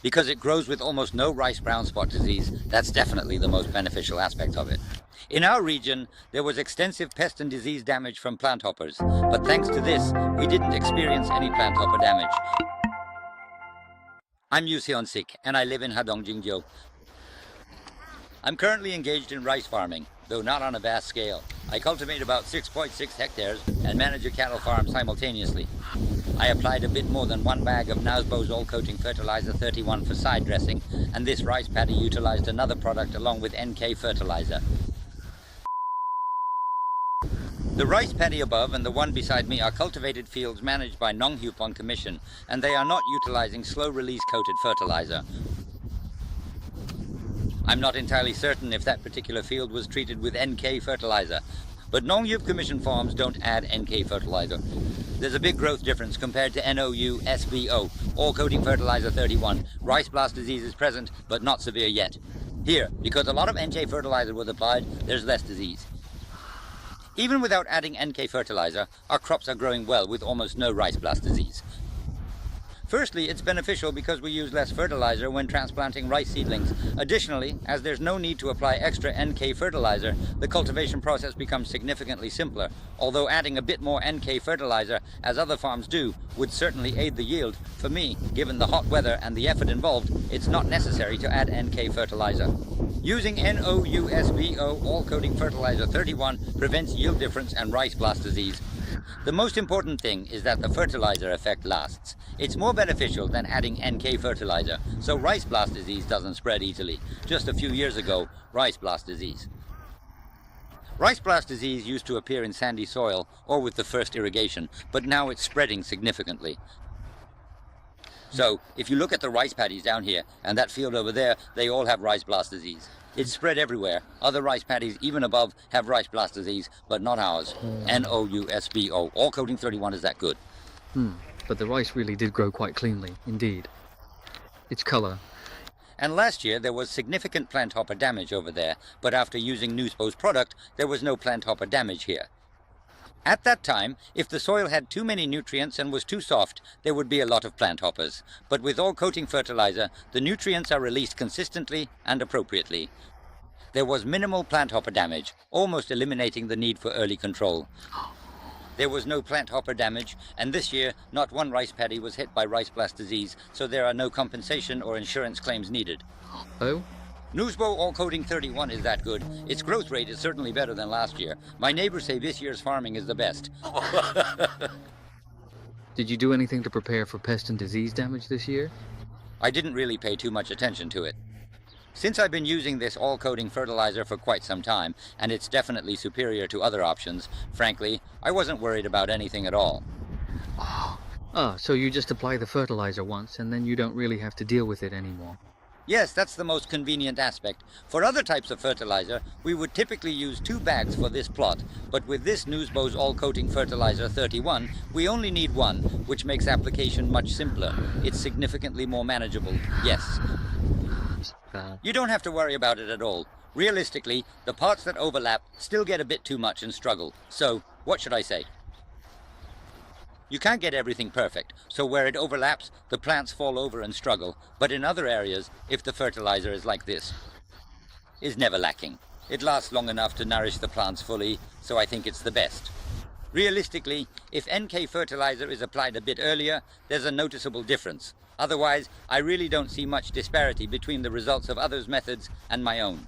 Because it grows with almost no rice brown spot disease, that's definitely the most beneficial aspect of it. In our region, there was extensive pest and disease damage from plant hoppers, but thanks to this, we didn't experience any plant hopper damage. I'm Yu Seon-sik, and I live in Hadong, Jingjiu. I'm currently engaged in rice farming, though not on a vast scale. I cultivate about 6.6 hectares and manage a cattle farm simultaneously. I applied a bit more than 1 bag of Nousbo's all-coating fertilizer 31 for side dressing, and this rice paddy utilized another product along with NK fertilizer. The rice paddy above and the one beside me are cultivated fields managed by Nonghyupon Commission, and they are not utilizing slow-release coated fertilizer. I'm not entirely certain if that particular field was treated with NK fertilizer, but Nonghyup Commission farms don't add NK fertilizer. There's a big growth difference compared to NOU-SBO, all-coating fertilizer 31. Rice blast disease is present, but not severe yet. Here, because a lot of NK fertilizer was applied, there's less disease. Even without adding NK fertilizer, our crops are growing well with almost no rice blast disease. Firstly, it's beneficial because we use less fertilizer when transplanting rice seedlings. Additionally, as there's no need to apply extra NK fertilizer, the cultivation process becomes significantly simpler, although adding a bit more NK fertilizer, as other farms do, would certainly aid the yield. For me, given the hot weather and the effort involved, it's not necessary to add NK fertilizer. Using NOUSBO all-coating fertilizer 31 prevents yield difference and rice blast disease. The most important thing is that the fertilizer effect lasts. It's more beneficial than adding NK fertilizer, so rice blast disease doesn't spread easily. Just a few years ago, rice blast disease. Rice blast disease used to appear in sandy soil or with the first irrigation, but now it's spreading significantly. So, if you look at the rice paddies down here and that field over there, they all have rice blast disease. It's spread everywhere. Other rice paddies, even above, have rice blast disease, but not ours. NOUSBO. All coating 31 is that good. But the rice really did grow quite cleanly, indeed. Its color. And last year there was significant plant hopper damage over there, but after using Nousbo's product, there was no plant hopper damage here. At that time, if the soil had too many nutrients and was too soft, there would be a lot of plant hoppers. But with all-coating fertilizer, the nutrients are released consistently and appropriately. There was minimal plant hopper damage, almost eliminating the need for early control. There was no plant hopper damage, and this year, not one rice paddy was hit by rice blast disease, so there are no compensation or insurance claims needed. Oh? Nousbo all-coating 31 is that good. Its growth rate is certainly better than last year. My neighbors say this year's farming is the best. Did you do anything to prepare for pest and disease damage this year? I didn't really pay too much attention to it. Since I've been using this all-coating fertilizer for quite some time, and it's definitely superior to other options, frankly, I wasn't worried about anything at all. So you just apply the fertilizer once, and then you don't really have to deal with it anymore. Yes, that's the most convenient aspect. For other types of fertilizer, we would typically use 2 bags for this plot, but with this Nousbo's all-coating fertilizer 31, we only need 1, which makes application much simpler. It's significantly more manageable, yes. You don't have to worry about it at all. Realistically, the parts that overlap still get a bit too much and struggle. So, what should I say? You can't get everything perfect, so where it overlaps, the plants fall over and struggle, but in other areas, if the fertilizer is like this, is never lacking. It lasts long enough to nourish the plants fully, so I think it's the best. Realistically, if NK fertilizer is applied a bit earlier, there's a noticeable difference. Otherwise, I really don't see much disparity between the results of others' methods and my own.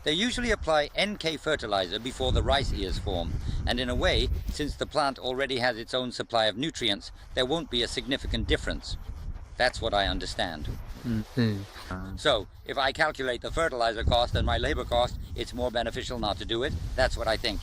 They usually apply NK fertilizer before the rice ears form, and in a way, since the plant already has its own supply of nutrients, there won't be a significant difference. That's what I understand. So, if I calculate the fertilizer cost and my labor cost, it's more beneficial not to do it. That's what I think.